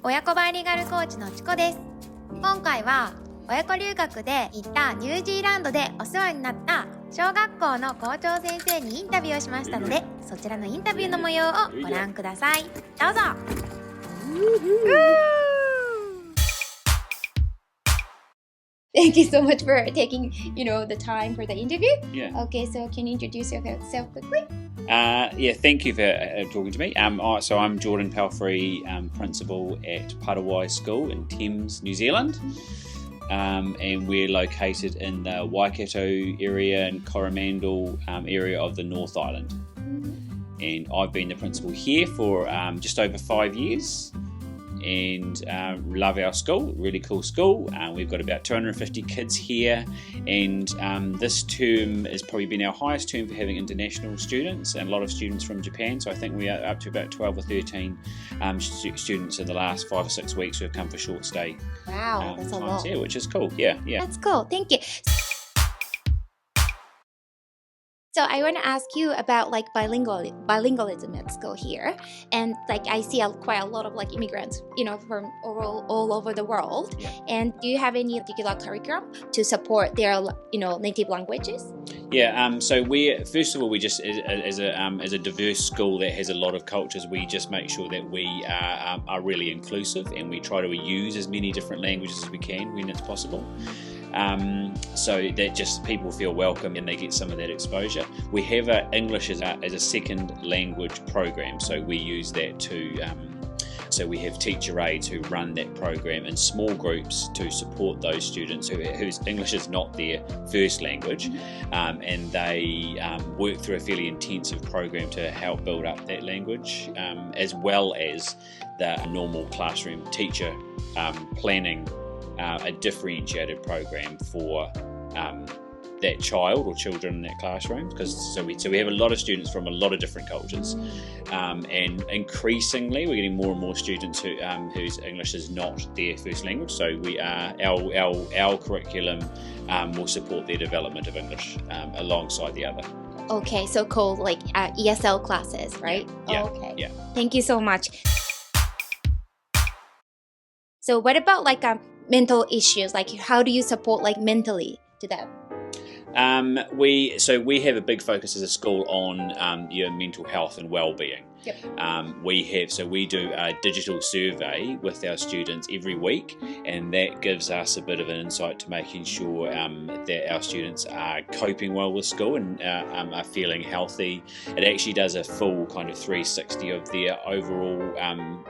親子バイリンガルコーチのチコです。今回は親子留学で行ったニュージーランドでお世話になった小学校の校長先生にインタビューをしましたので、そちらのインタビューの模様をご覧ください。どうぞ。Thank you so much for taking, the time for the interview. Yeah. Okay, so can you introduce yourself quickly? Thank you for talking to me. So I'm Jordan Palfrey, principal at Parawai School in Thames, New Zealand. And we're located in the Waikato area and Coromandel area of the North Island. And I've been the principal here for just over 5 years. And love our school, really cool school. We've got about 250 kids here, and this term has probably been our highest term for having international students and a lot of students from Japan. So I think we are up to about 12 or 13 students in the last 5 or 6 weeks who have come for short stay. Wow, that's a lot. Yeah, which is cool. Yeah. That's cool. Thank you. So I want to ask you about bilingualism at school here, and I see quite a lot of immigrants, from all over the world. Yeah. And do you have any particular curriculum to support their, native languages? Yeah. So we first of all, we just as a diverse school that has a lot of cultures, we just make sure that we are really inclusive, and we try to use as many different languages as we can when it's possible. So that just people feel welcome and they get some of that exposure. We have English as a second language program, so we use that to so we have teacher aides who run that program in small groups to support those students whose English is not their first language, and they work through a fairly intensive program to help build up that language, as well as the normal classroom teacher planning a differentiated program for that child or children in that classroom, so we have a lot of students from a lot of different cultures, and increasingly we're getting more and more students whose English is not their first language. So we are our curriculum will support their development of English alongside the other. Okay, so called ESL classes, right? Yeah. Okay. Yeah. Thank you so much. So what about mental issues? How do you support We have a big focus as a school on your mental health and well-being. Yep. We do a digital survey with our students every week, and that gives us a bit of an insight to making sure that our students are coping well with school and are feeling healthy. It actually does a full kind of 360 of their overall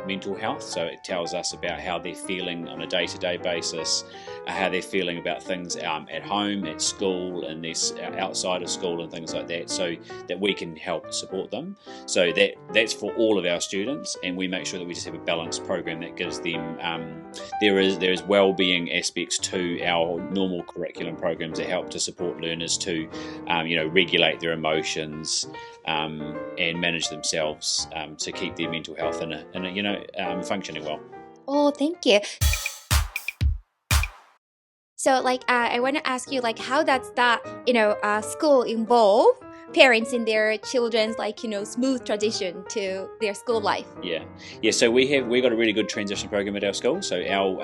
mental health, so it tells us about how they're feeling on a day-to-day basis, how they're feeling about things at home, at school, and this outside of school and things like that, so that we can help support them. So that's for all of our students, and we make sure that we just have a balanced program that gives them there is well-being aspects to our normal curriculum programs that help to support learners to regulate their emotions and manage themselves to keep their mental health in a functioning well. Oh, thank you. So I want to ask you how does that school involve parents in their children's smooth transition to their school life? Yeah. So we've got a really good transition program at our school. So our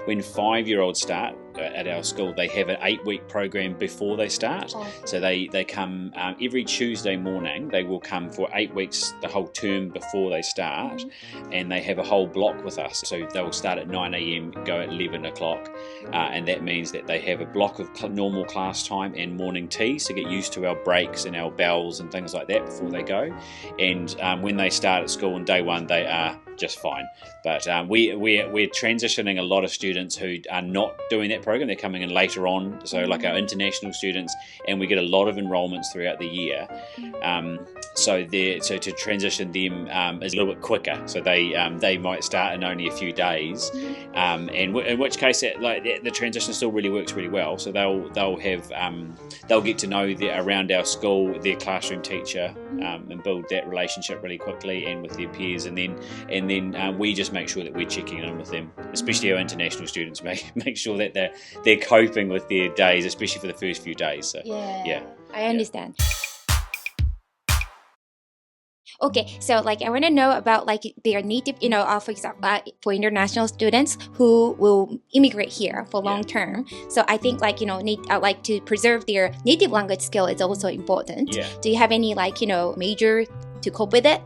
when 5-year-olds start at our school, they have an 8-week program before they start. Oh. So they come every Tuesday morning. They will come for 8 weeks, the whole term before they start, and they have a whole block with us. So they will start at 9 a.m, go at 11 o'clock, and that means that they have a block of normal class time and morning tea, so get used to our breaks and our bells and things like that before they go. And when they start at school on day one, they are just fine. But we're transitioning a lot of students who are not doing that program. They're coming in later on, so our international students, and we get a lot of enrollments throughout the year. So to transition them is a little bit quicker. So they might start in only a few days, and in which case the transition still really works really well. So they'll get to know around our school their classroom teacher, and build that relationship really quickly and with their peers, and then we just make sure that we're checking in with them, especially our international students, make sure that they're coping with their days, especially for the first few days. So yeah. I understand. Okay, so like I want to know about like their native, for example, for international students who will immigrate here for long term. So I think like like to preserve their native language skill is also important. Yeah. Do you have any like major to cope with it?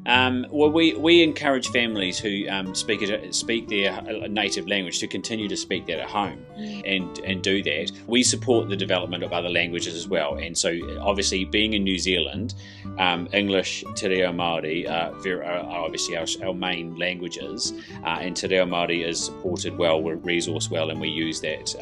Well, we encourage families who speak their native language to continue to speak that at home and do that. We support the development of other languages as well. And so obviously being in New Zealand, English, Te Reo Māori are obviously our main languages, and Te Reo Māori is supported well, we're resourced well, and we use that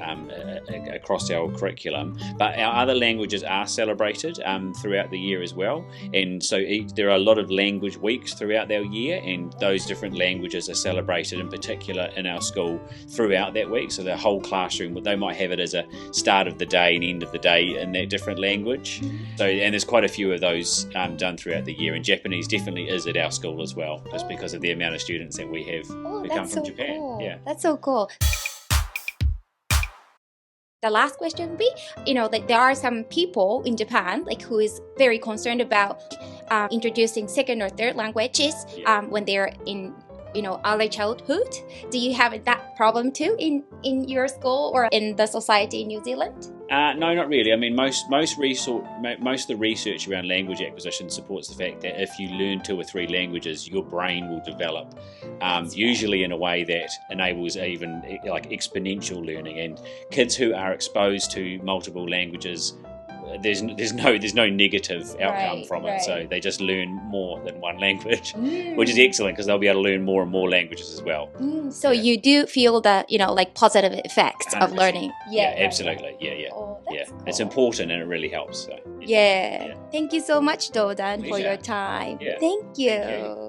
across our curriculum. But our other languages are celebrated throughout the year as well. And so there are a lot of language weeks throughout our year, and those different languages are celebrated in particular in our school throughout that week. So the whole classroom, they might have it as a start of the day and end of the day in that different language. So, and there's quite a few of those done throughout the year, and Japanese definitely is at our school as well, just because of the amount of students that we have who come from Japan. Cool. Yeah, that's so cool. The last question would be, like there are some people in Japan like who is very concerned about introducing second or third languages when they're in early childhood. Do you have that problem too in your school or in the society in New Zealand? No, not really. I mean, most of the research around language acquisition supports the fact that if you learn 2 or 3 languages, your brain will develop, usually in a way that enables even like exponential learning. And kids who are exposed to multiple languages, there's no negative outcome from it. So they just learn more than one language, which is excellent because they'll be able to learn more and more languages as well. So you do feel that like positive effects 100%. of learning. Yeah, absolutely. Yeah. Oh, that's cool. It's important and it really helps. So, yeah. Thank you so much, Dodan, for Pleasure. your time. Yeah. Thank you. Thank you.